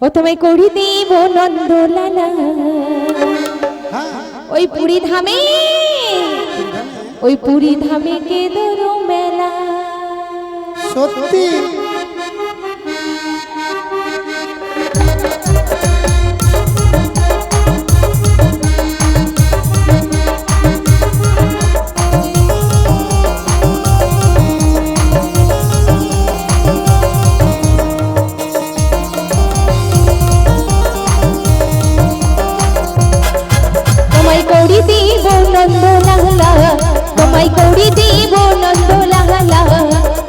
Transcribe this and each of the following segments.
ও তোমায় করি দেব নন্দলালা ওই পুরী ধামে কে ধরো মেলা। সত্যি করি দেব নন্দলালা তোমায় করি দেব নন্দলালা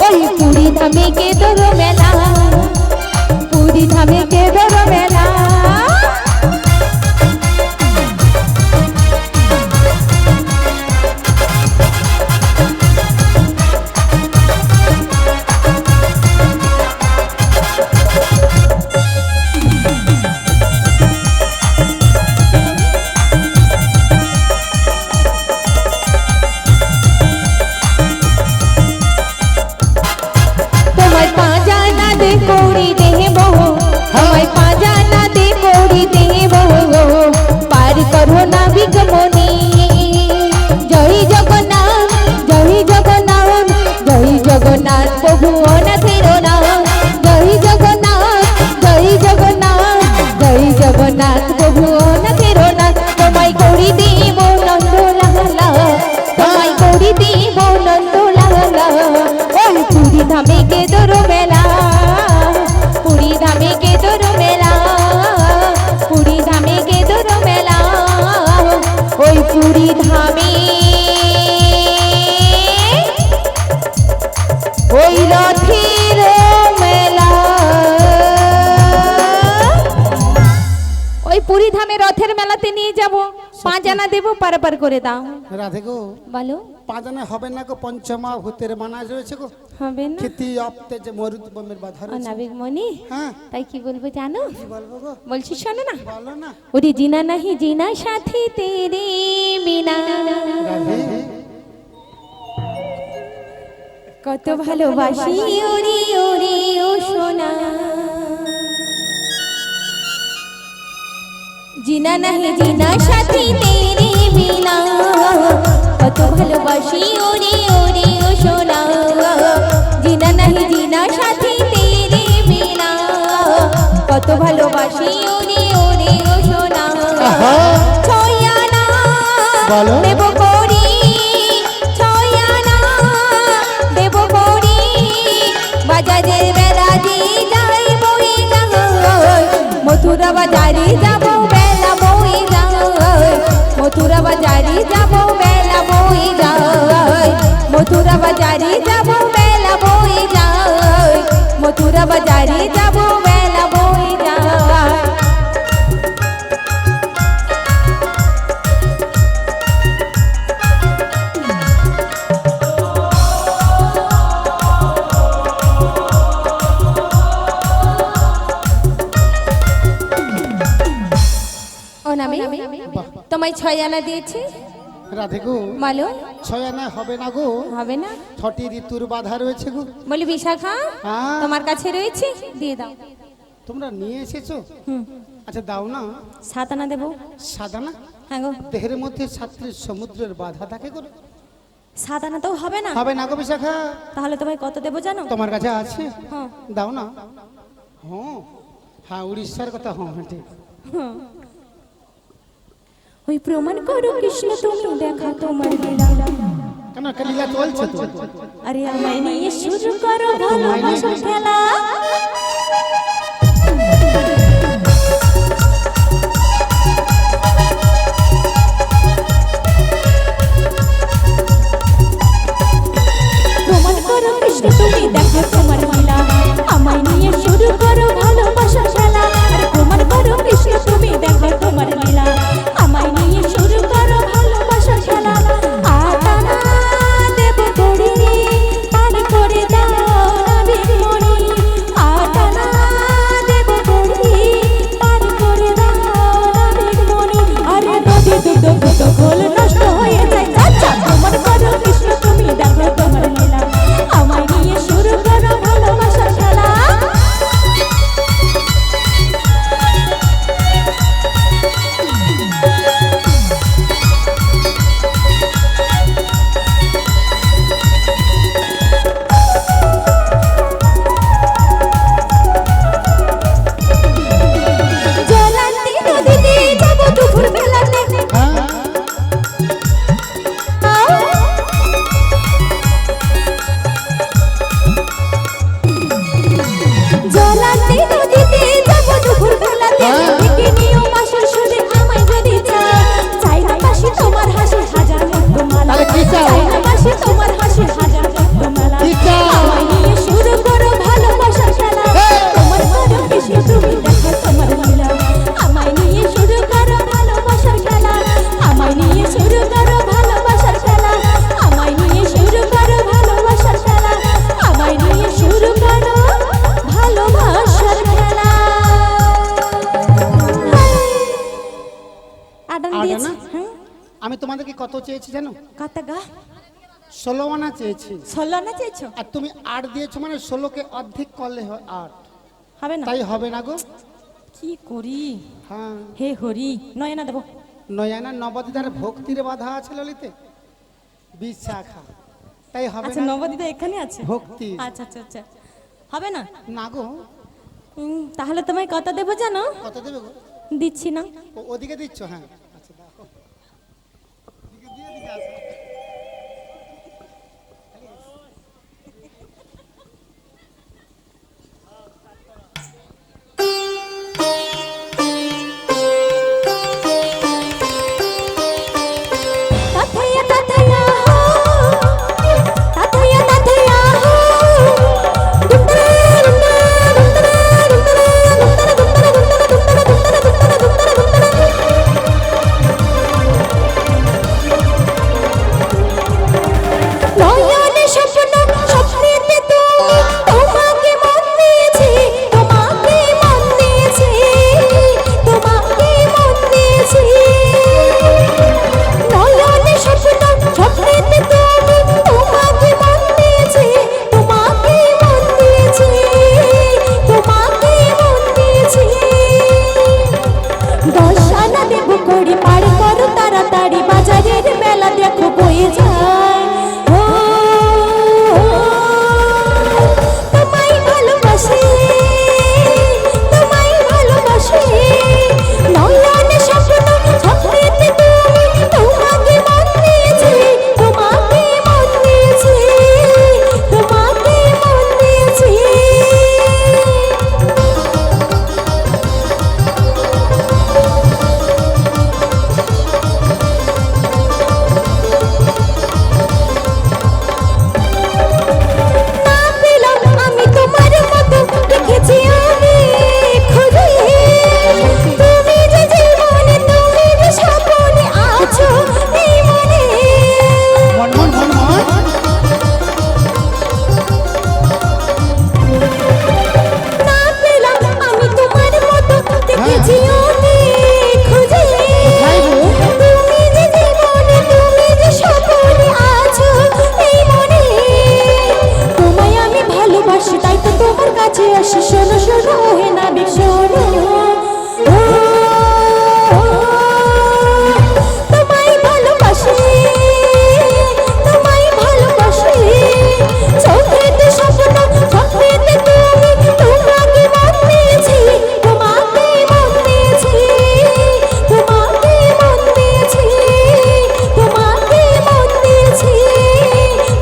ওই পুরী ধামে কে ধরো মেলা পুরী ধামে কে ধরো মেলা। পুরী ধামে ওই রথের মেলা ওই পুরী ধামে রথের মেলাতে নিয়ে যাব 5 আনা দেব পার করে দাও। রাধে গো বলো 5 আনা হবে না গো, পঞ্চমা ভূতের মানা রয়েছে গো, হবে না খেতি আপতে যে মরুদ বমের বাধা রয়েছে। নাবিক মনি হ্যাঁ তাই কি বলবো জানো? কি বলবো গো? বলছি শোনো না, বলো না। ওরে জিনা নাহি জিনা সাথী তেরে বিনা রাধে কত ভালোবাসি ওরে ওরে ও সোনা জিনা নাহি জিনা সাথী তেরে বিনা কত ভালোবাসি ওরে ওরে ও সোনা জিনা নাহি জিনা সাথী তেরে বিনা কত ভালোবাসি ওরে ওরে ও সোনা ছয়ানা বলো দেব করি ছয়ানা দেব করি বাজারের বেলা দিয়ে যাই বই যাই মথুরা বাজারে যাব বেলা বই যাই মথুরা বাজারে যাব বেলা বই যাই মথুরা বাজারে যাব বেলা বই যাই মথুরা বাজারে যাব বেলা বই যাই। তোমায় 6 আনা দিয়েছি রাধে গো বলো 6 আনা হবে না গো, হবে না 6টি ঋতুর বাধা রয়েছে গো। বলি বিশাখা হ্যাঁ তোমার কাছে রয়েছে দিয়ে দাও। তোমরা নিয়ে এসেছো? আচ্ছা দাও না। 7 আনা দেবো। 7 আনা? হ্যাঁ গো দেহের মধ্যে 7টি সমুদ্রের বাধা থাকে গো। 7 আনা তো হবে না। হবে না গো বিশাখা। তাহলে তোমায় কত দেবো জানো? তোমার কাছে আছে? হ্যাঁ দাও না। হ্যাঁ হ্যাঁ উড়িষ্যার কথা। হ্যাঁ হ্যাঁ ঠিক। ওই প্রমাণ করো কৃষ্ণ তুমি দেখা তোমার লীলা কেন লীলা চলছে তো? আরে আমায় নিয়ে শুরু করো ভালোবাসার খেলা প্রমাণ করো কৃষ্ণ তুমি দেখা তোমার লীলা আমায় নিয়ে শুরু করো ভালোবাসার খেলা আরে প্রমাণ করো কৃষ্ণ তুমি দেখা তোমার লীলা আমায় নিয়ে শুরু করো ভালোবাসার খেলা আটানা দেব করি পানি করে দাও নাবিক মনি আটানা আমি তোমাদেরকে কত চেয়েছি জানো? কত গা? 16 আনা চেয়েছি। 16 আনা চেয়েছো? আর তুমি 8 দিয়েছো, মানে 16কে অর্ধেক করলে হয় 8। হবে না? তাই হবে না গো। কি করি? হ্যাঁ, হে হরি, 9 আনা দেবো। 9 আনা নবদ্বীপের ভক্তির বাধা আছে ললিতে, বিশাখা, তাই হবে আচ্ছা, না। নবদ্বীপে এখানে আছে ভক্তি আচ্ছা আচ্ছা আচ্ছা, হবে না? না গো। তাহলে তোমায় কত দেবো জানো? কত দেবে গো? দিচ্ছি না। ওদিকে দিচ্ছ? হ্যাঁ, আচ্ছা দাও। তাথাইয়া তাথাইয়া হো, তাথাইয়া তাথাইয়া হো, দুমদারা দুমদারা দুমদারা নয়নে স্বপ্ন, স্বপ্নেতে তুমি, তোমাকে মন দিয়েছি, তোমাকে মন দিয়েছি, তোমাকে মন দিয়েছি। নয়নে স্বপ্ন, স্বপ্নেতে তুমি, তোমাকে মন দিয়েছি, তোমাকে মন দিয়েছি, তোমাকে মন দিয়েছি। 10 আনা দেবো কড়ি, পার করো তাড়াতাড়ি, বাজারের মেলা দেখো বয়ে যায়। ও, তোমায় ভালোবাসি, তোমায় ভালোবাসি। নয়নে স্বপ্ন, স্বপ্নেতে তুমি, তোমাকে মন দিয়েছি, তোমাকে মন দিয়েছি, তোমাকে মন দিয়েছি। না পেলাম আমি তোমার মতো, দেখেছি আমি খুঁজে। তুমি যে জীবনে, তুমি যে স্বপ্নে আছো এই মনে। মন মন মন মন। না পেলাম আমি তোমার মতো, দেখেছি আমি খুঁজে। তুমি যে জীবনে, তুমি যে স্বপ্নে আছো এই মনে। তোমায় আমি ভালোবাসি, তাই তো তোমার কাছে আসি। শোনো শোনো হে নাবিক শোনো, ও, তোমায় ভালোবাসি, তোমায় ভালোবাসি। চোখেতে স্বপ্ন, স্বপ্নেতে তুমি, তোমাকে মন দিয়েছি, তোমাকে মন দিয়েছি, তোমাকে মন দিয়েছি, তোমাকে মন দিয়েছি,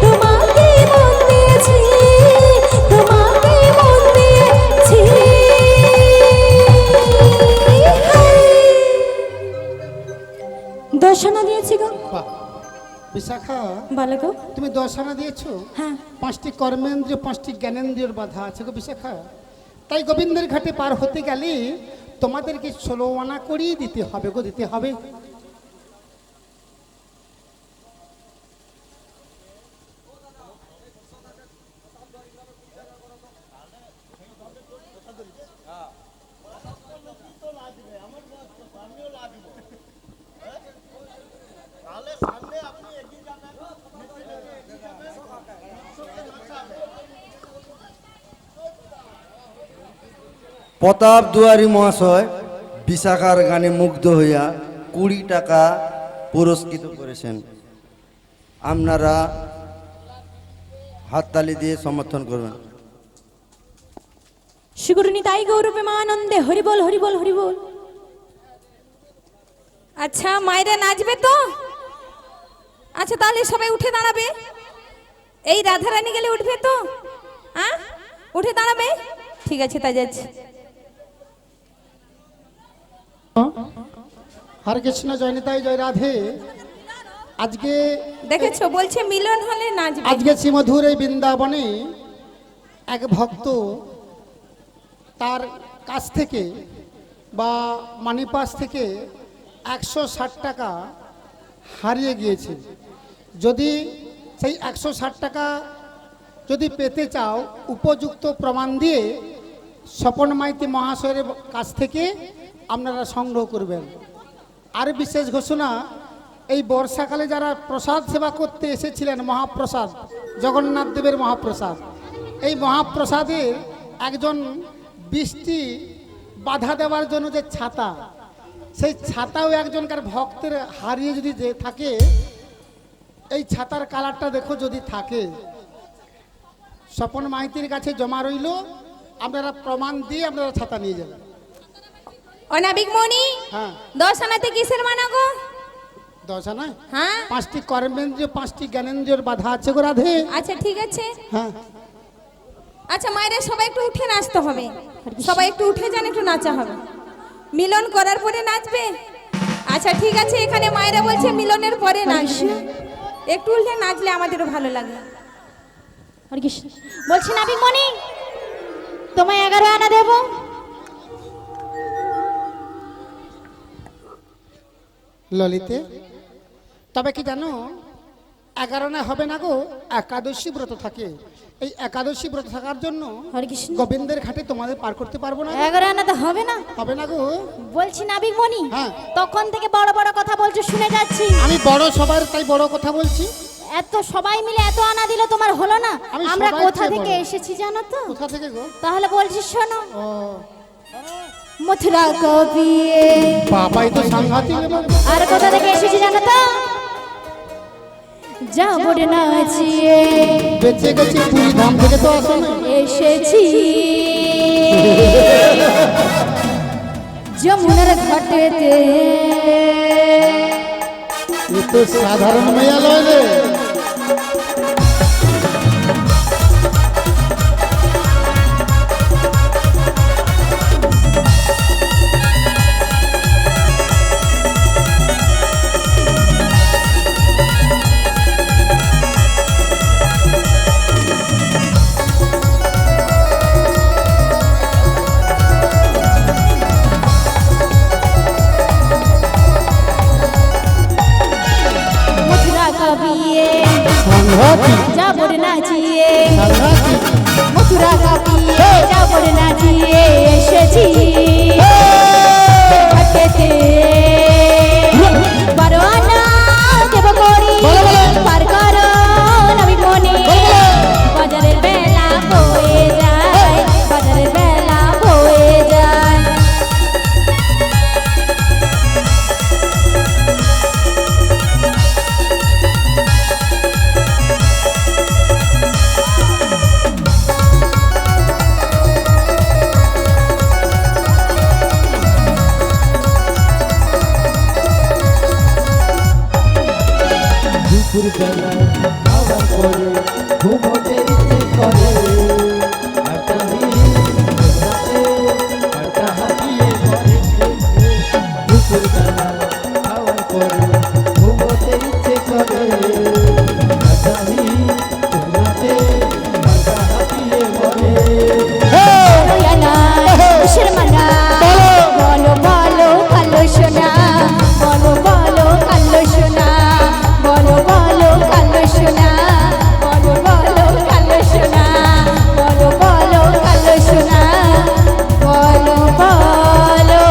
তোমাকে মন দিয়েছি, তোমাকে মন দিয়েছি। 10 আনা দিয়েছি গো। বাহ, বিশাখা, বলো গো। তুমি 10 আনা দিয়েছো। হ্যাঁ। 5টি কর্মেন্দ্রিয়, 5টি জ্ঞানেন্দ্রিয়র বাধা আছে গো বিশাখা। তাই গোবিন্দের ঘাটে পার হতে গেলে তোমাদেরকে 16 আনা করেই দিতে হবে গো, দিতে হবে। প্রতাপ দুয়ারী মহাশয় বিশাখার গানে মুগ্ধ হইয়া 20 টাকা পুরস্কৃত করেছেন। আপনারা হাততালি দিয়ে সমর্থন করবেন। শ্রীগুরুনি তাই গৌরবেমানন্দে হরিবল হরিবল হরিবল। আচ্ছা, মায়েরা নাচবে তো? আচ্ছা, তাহলে সবাই উঠে দাঁড়াবে। এই রাধারানী গেলে উঠবে তো? হ্যাঁ, উঠে দাঁড়াবে। ঠিক আছে, তাই যাচ্ছে। হরে কৃষ্ণ, জয় নিতাই, জয় রাধে। আজকে দেখেছো, বলছে মিলন হলে নাচবে। আজকে শ্রীমধুর এই বৃন্দাবনে এক ভক্ত তার কাছ থেকে বা মানিপাস থেকে 160 টাকা হারিয়ে গিয়েছে। যদি সেই 160 টাকা যদি পেতে চাও, উপযুক্ত প্রমাণ দিয়ে স্বপন মাইতি মহাশয়ের কাছ থেকে আপনারা সংগ্রহ করবেন। আর বিশেষ ঘোষণা, এই বর্ষাকালে যারা প্রসাদ সেবা করতে এসেছিলেন, মহাপ্রসাদ, জগন্নাথ দেবের মহাপ্রসাদ, এই মহাপ্রসাদে একজন বৃষ্টি বাধা দেওয়ার জন্য যে ছাতা, সেই ছাতাও একজনকার ভক্তের হারিয়ে যদি যে থাকে, এই ছাতার কালারটা দেখো যদি থাকে, স্বপন মাইতির কাছে জমা রইল, আপনারা প্রমাণ দিয়ে আপনারা ছাতা নিয়ে যাবেন। অনাবিক মণি, হ্যাঁ 10 আনাতে কিসের মানা গো? 10 আনা হ্যাঁ 5টি কর্মেন্দ্রিয় 5টি জ্ঞানেন্দ্রিয়র বাধা আছে গো রাধে। আচ্ছা ঠিক আছে। হ্যাঁ আচ্ছা মায়েরা সবাই একটু উঠে নাচতে হবে, সবাই একটু উঠে যান, একটু নাচা হবে। মিলন করার পরে নাচবে? আচ্ছা ঠিক আছে, এখানে মায়েরা বলছে মিলনের পরে নাচবে, একটু উঠে নাচলে আমাদেরও ভালো লাগে। হরে কৃষ্ণ। বলছি নাবিক মণি, তোমায় 11 আনা দেবো। ললিতে, তবে কি জানো 11 আনা হবে না গো, একাদশী ব্রত থাকে। এই একাদশী ব্রত থাকার জন্য হরে কৃষ্ণ। গোবিন্দের ঘাটে তোমাদের পার করতে পারবো না। 11 আনা তো হবে না। হবে না গো। বলছি নাবিক মণি, হ্যাঁ। তখন থেকে বড় বড় কথা বলছো, শুনে যাচ্ছি। আমি বড় সবার তাই বড় কথা বলছি। এত সবাই মিলে এত আনা দিলে তোমার হলো না? আমি আমরা সবাই কোথা চেয়ে থেকে বড়। এসেছি জানো তো? কোথা থেকে গো? তাহলে বলছি শোনো। ও মথুরা কবিয়ে। বাবাই তো সাংঘাতিক এবার। আর কোথা থেকে এসেছি জানো তো? যাবড় নাচিয়ে বেঁচে গেছি পুরী ধাম থেকে তো আসো না। এসেছি যমুনার ঘাটেতে। এ তো সাধারণ মেয়া লয় রে। মথুরা কবিয়ে সাংঘাতিক যাবড় নাচিয়ে। সাংঘাতিক। মথুরা কবিয়ে যাবড় নাচিয়ে এসেছি ঘাটেতে। 12 আনা দেব করি পার করো নাবিক মণি। বাজারের বেলা বয়ে যায়, বাজারের বেলা বয়ে যায়। দুপুরবেলা খাওয়ার পরে ঘুমোতে ইচ্ছে করে, একটা রাতে একটা হাতিয়ে ঘরে। দুপুরবেলা খাওয়ার পরে ঘুমোতে ইচ্ছে করে, একটা রাতে একটা হাতিয়ে ঘরে। রয়ানা কিসের মানা? বলো বলো কালো সোনা, বলো বলো কালো সোনা, বলো বলো কালো সোনা, বলো বলো কালো সোনা, বলো বলো কালো সোনা, বলো বলো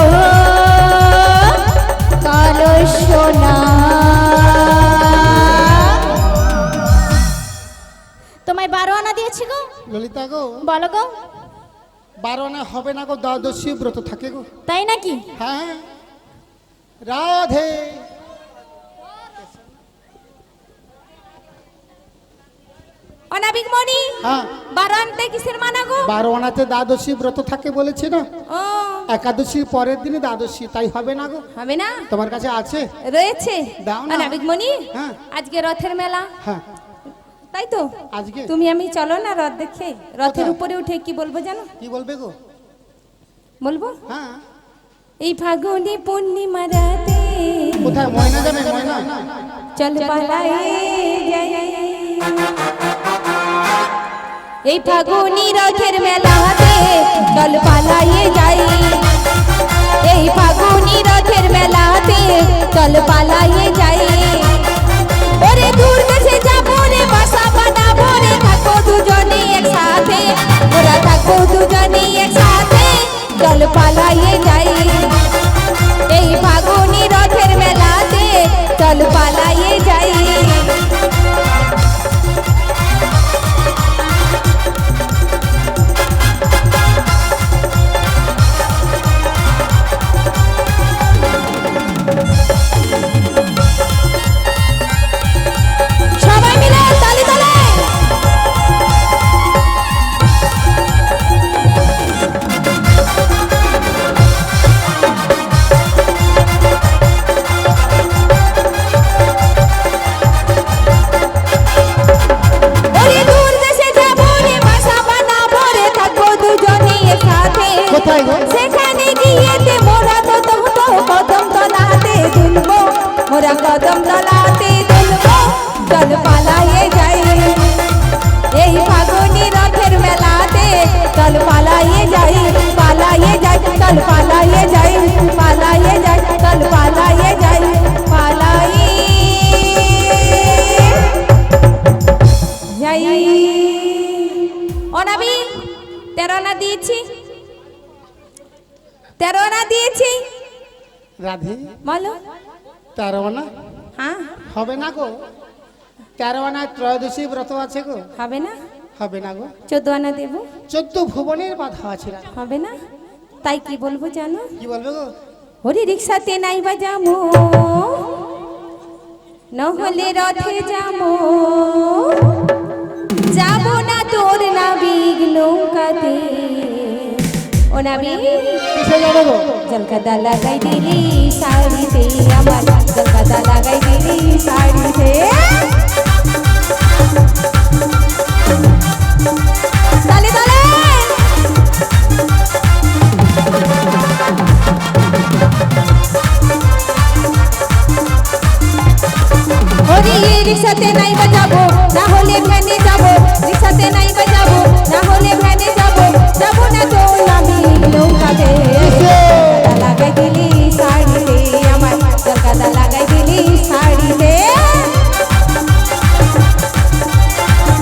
কালো সোনা। তোমায় 12 আনা দিয়েছি গো, ললিতা গো, বলো গো। 12 আনা হবে না গো, দ্বাদশী ব্রত থাকে গো। তাই নাকি? হ্যাঁ রাধে। অনাবিক মণি, হ্যাঁ 12 আনতে কিসের মানা গো? 12 আনাতে দ্বাদশী ব্রত থাকে বলেছে না, ও একাদশীর পরের দিনে দ্বাদশী, তাই হবে না গো। হবে না? তোমার কাছে আছে? রয়েছে। দাও না। অনাবিক মণি, হ্যাঁ। আজকে রথের মেলা, হ্যাঁ তাই তো? আজকে তুমি আমি চলো না রথ দেখে। রথের কোথায়? উপরে উঠে কি বলবো জানো? কি বলবে গো? বলবো হ্যাঁ এই ফাগুনি পূর্ণিমা রাতে কোথায় ময়না যাবে? ময়না চল পালাই যাই। এই ফাগুনি রথের মেলাতে চল পালাইয়ে যাই। এই ফাগুনি রথের মেলাতে চল পালাইয়ে যাই। ওরে দূর দেশে যাবো রে, বাসা বানাবো রে, থাকবো দুজনে একসাথে, ওরা থাকবো দুজনে একসাথে, চল পালাইয়ে যাই। এই ফাগুনি রথের মেলাতে চল পালাই 13 আনা দিয়েছি। রাধে বলো। 13 আনা হ্যাঁ, হবে না গো, 13 আনায় ত্রয়োদশী ব্রত আছে গো, হবে না। হবে না গো। 14 আনা দেব, 14 ভুবনের বাধা আছে রাধে। হবে না। তাই কি বলবো জানো? কি বলবে গো? হরি রিক্সাতে নাই বা যাবো, নহলে রথে যাবো, যাবো না তোর নাবিক নৌকাতে। ও নাবিক কিসে যাবে গো? জলকাদা লাগাই দিলি শাড়িতে, আমার জলকাদা লাগাই দিলি শাড়িতে। তালে তালে ওরে রিক্সাতে নাই বাজাবো, না হলে ভ্যানে যাবো, রিক্সাতে নাই বাজাবো, না হলে ভ্যানে যাবো, যাবো না তো আমি নৌকাতে। জলকাদা লাগাই দিলি শাড়িতে, আমার জলকাদা লাগাই দিলি শাড়িতে।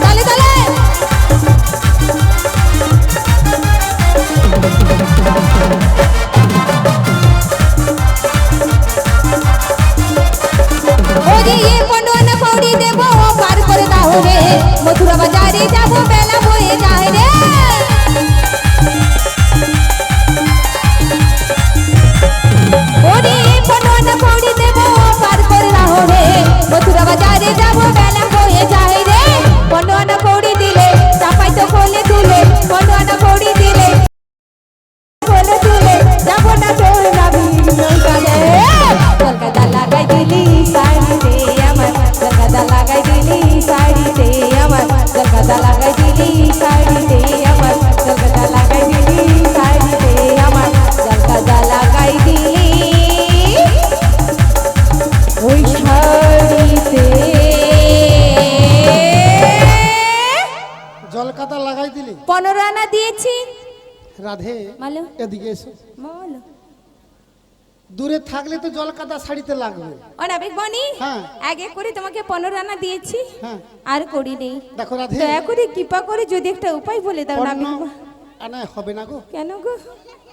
তালে তালে ওরে পনেরো কৌড়ি দেবো, পার করে দাও রে, মথুরা বাজারে যাবো, বেলা বয়ে যায় রে। ওরে পনেরো কৌড়ি দেবো, পার করে দাও রে, মথুরা বাজারে যাবো, বেলা বয়ে যায় রে। 15 কৌড়ি দিলে চাপাই তো কোলে তুলে, 15 কৌড়ি দিলে কোলে তুলে, যাবো না তোর নাবিক নৌকাতে। জলকাদা লাগাই দিলি শাড়িতে, আমার জলকাদা লাগাই দিলি শাড়িতে, আমার জলকাদা লাগাই দিলি শাড়িতে, আমার জলকাদা লাগাই দিলি শাড়িতে, আমার জলকাদা লাগাই দিলি ওই শাড়িতে। জলকাতা লাগাই দিলি 15 আনা দিয়েছি। রাধে। বলো এদিকে এসো। বলো। দূরে থাকলে তো জলকাতা শাড়িতে লাগবে। ও নাবিক বনি, হ্যাঁ। আগে করে তোমাকে 15 আনা দিয়েছি, হ্যাঁ আর করি নেই। দেখো রাধে, দয়া করে কৃপা করে যদি একটা উপায় বলে দাও নাবিক। 15 আনায় হবে না গো, কেন গো?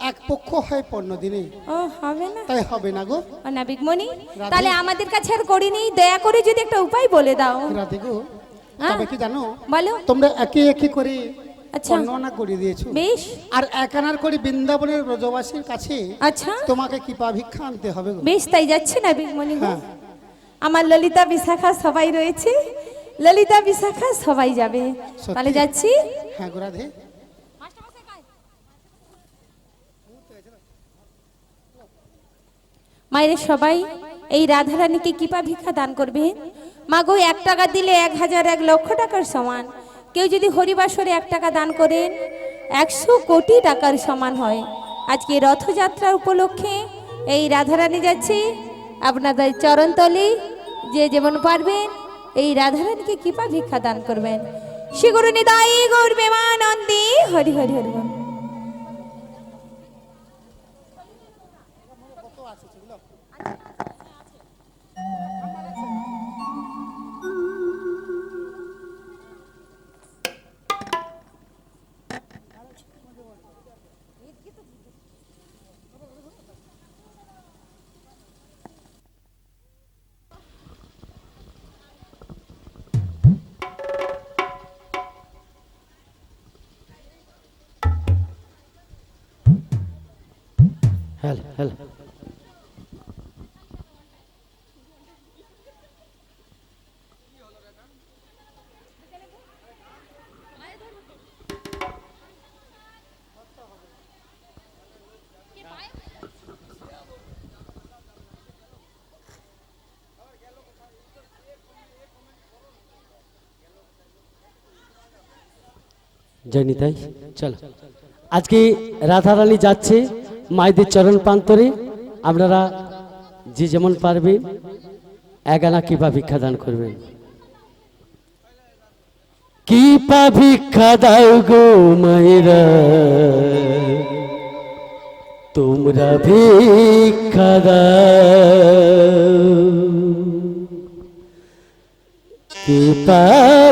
এক পক্ষ হয় 15 দিনে, ও হবে না। তাই হবে না গো। ও নাবিক মনি, রাধে। তাহলে আমাদের কাছে আর করি নেই, দয়া করে যদি একটা উপায় বলে দাও। রাধে গো, হ্যাঁ। তবে কি জানো, বলো। তোমরা একে একে করে আচ্ছা। 15 আনা করে দিয়েছো, বেশ। আর 1 আনার করে বৃন্দাবনের ব্রজবাসীর কাছে আচ্ছা তোমাকে কৃপা ভিক্ষা আনতে হবে গো। বেশ, তাই যাচ্ছে নাবিক মনি গো। হ্যাঁ। আমার ললিতা বিশাখা সবাই রয়েছে, ললিতা বিশাখা সবাই যাবে, সত্যি? তাহলে যাচ্ছি। হ্যাঁ গো রাধে। মায়ের সবাই এই রাধারানীকে কৃপা ভিক্ষা দান করবে। মাগো 1 টাকা দিলে 1000 1 লক্ষ টাকার সমান। কেউ যদি হরিবাসরে 1 টাকা দান করেন 100 কোটি টাকার সমান হয়। আজকে রথযাত্রা উপলক্ষে এই রাধারানী যাচ্ছে আপনাদের চরণতলে, যে যেমন পারবেন এই রাধারানীকে কৃপা ভিক্ষা দান করবেন। শ্রী গুরু নিতাই গৌর প্রেমানন্দে হরি হরি হরি বল। Hello hello. জয় নিতাই। চলো, আজকে রাধারানী যাচ্ছে মায়েদের চরণ প্রান্তরে। আপনারা যে যেমন পারবেন 1 আনা কৃপা ভিক্ষা দান করবেন। কৃপা ভিক্ষা দাও গো মায়েরা, তোমরা ভিক্ষা দাও, কৃপা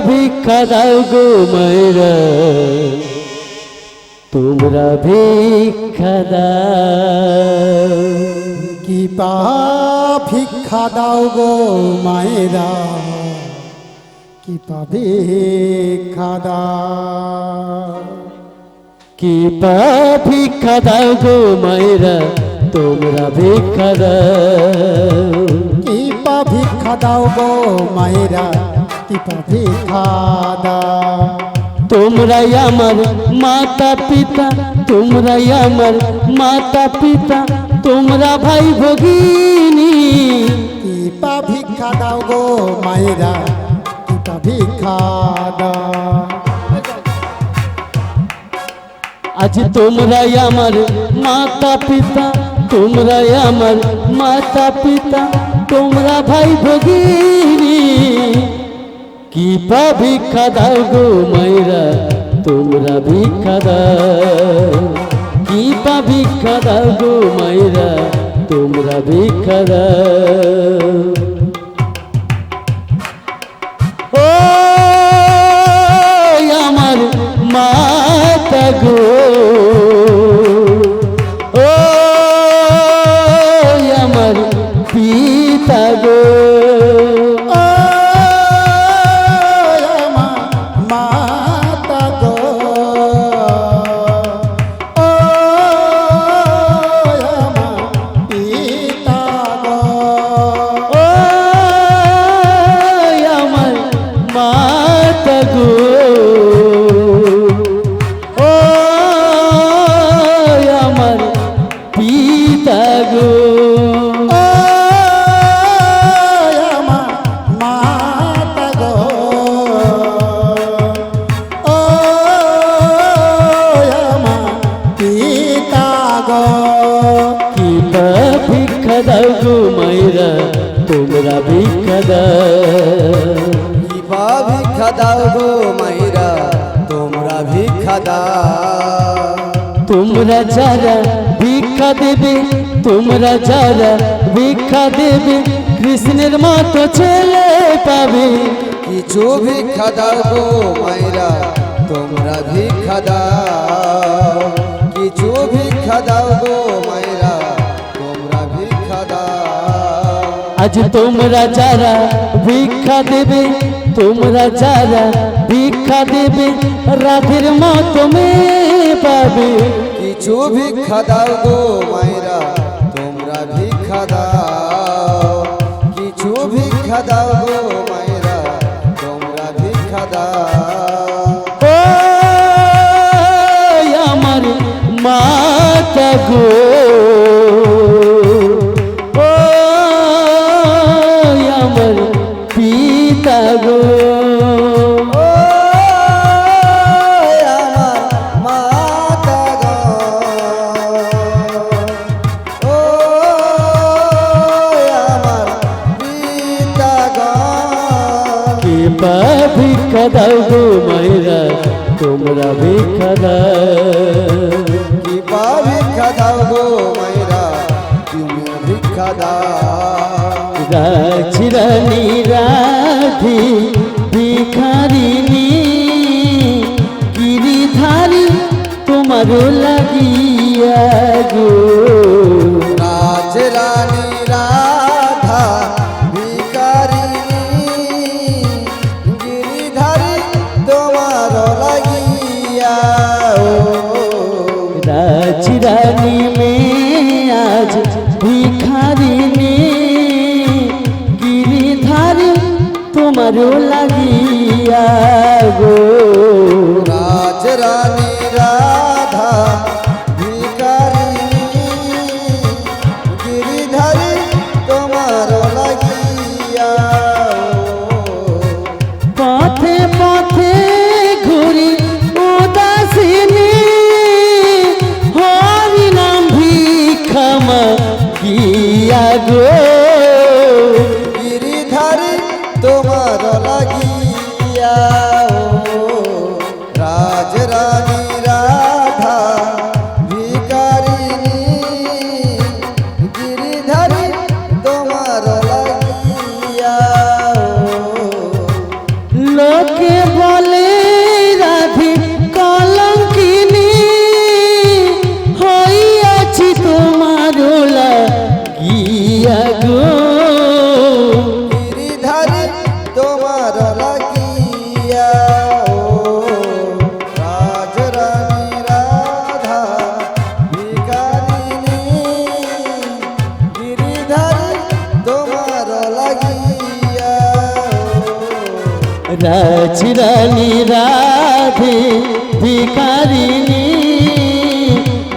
ভিক্ষা দাও গো মায়েরা, তোমরা ভিক্ষা দাও। কি পা ভিক্ষা দাও গো মায়েরা, কি পা ভিক্ষা দাও। কি পা ভিক্ষা দাও গো মায়েরা, তোমরা ভিক্ষা দাও। কি পা ভিক্ষা দাও গো মায়েরা, কি পা ভিক্ষা দাও। তোমরাই আমার মাতা পিতা, তোমরাই আমার মাতা পিতা, তোমরা ভাই ভগিনী। কি পা ভিক্ষা দাও গো মায়েরা, কি পা ভিক্ষা দাও। আজ তোমরাই আমার মাতা পিতা, তোমরাই আমার মাতা পিতা, তোমরা ভাই ভগিনী। কি পা ভিক্ষা দাও গো মায়েরা, তোমরা ভিক্ষা দাও। কি পা ভিক্ষা দাও গো মায়েরা, তোমরা ভিক্ষা দাও। ও আমার মাতা গো, ও আমার পিতা গো। মাতা গো, ও আমার পিতা গো। ও আমার মাতা গো, ও আমার পিতা গো। আমার মাতা গো, ও আমার পিতা গো। কি পা ভিক্ষা দাও গো মায়েরা, তোমরা ভিক্ষা দাও। কিবা ভিক্ষা দাও গো মাইরা, তোমরা ভিক্ষা দাও। তোমরা যারা ভিক্ষা দেবে, তোমরা যারা ভিক্ষা দেবে, কৃষ্ণের মতো ছেলে পাবে। কিছু ভিক্ষা দাও গো মাইরা, তোমরা ভিক্ষা দাও। কিছু ভিক্ষা দাও গো মাইরা, তোমরা ভিক্ষা দাও। আজ তোমরা যারা ভিক্ষা দেবে, তোমরা যারা ভিক্ষা দেবে, রাধের মতো মেয়ে পাবে। কিছু ভিক্ষা দাও গো মাইরা, তোমরা ভিক্ষা দাও। কিছু ভিক্ষা দাও গো মাইরা, তোমরা ভিক্ষা দাও। ও আমার মাতা গো, ও আমার পিতা গো। ও আমার মাতা গো, ও আমার পিতা গো। কি পা ভিক্ষা দাও গো মায়েরা, তোমরা ভিক্ষা দাও। কিবা ভিক্ষা দাও গো মাইরা, তুমি ভিক্ষা দাও। রাজরানী রাধে ভিখারিণী, গিরিধারী তোমারও লাগিয়া গো। রাজরানী রাধা ভিকারিণী, গিরিধারী তোমার লাগিয়া। রাজরানী মে আজ ভিখারিণী, গিরিধারী তোমারও লাগিয়া গো। রাজরানী রাধা ভিকারিণী, গিরিধারী তোমার লাগিয়া। পথে পথে ঘুরি উদাসিনী, হরি নাম ভিক্ষা গিয়া গো। গিরিধারী তোমার লাগিয়া। রাজরানী রাধা ভিকারিণী, গিরিধারী তোমার লাগিয়া। লোকে বলে রাধে কলঙ্কিনী, রাজরানী রাধে ভিখারিণী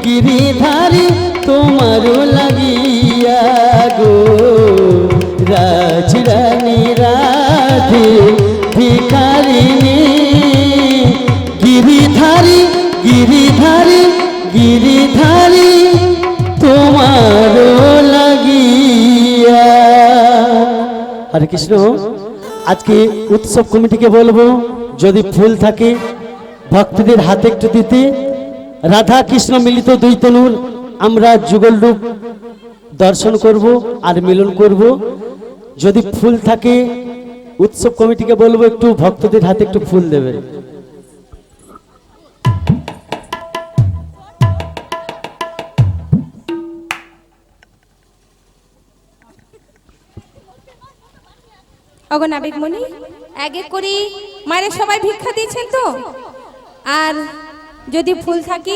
গিরিধারী তোমারও লাগিয়া গো রাজরানী রাধে ভিখারিণী গিরিধারী গিরিধারী গিরিধারী তোমারও লাগিয়া। হরে কৃষ্ণ। আজকে উৎসব কমিটিকে বলবো যদি ফুল থাকে ভক্তদের হাতে একটু দিতে। রাধা কৃষ্ণ মিলিত দুই তনুর আমরা যুগল রূপ দর্শন করব আর মিলন করব। যদি ফুল থাকে উৎসব কমিটিকে বলবো একটু ভক্তদের হাতে একটু ফুল দেবে। অগো নাবিকমণি, এক এক করে মায়ের সবাই ভিক্ষা দিয়েছেন তো, আর যদি ফুল থাকে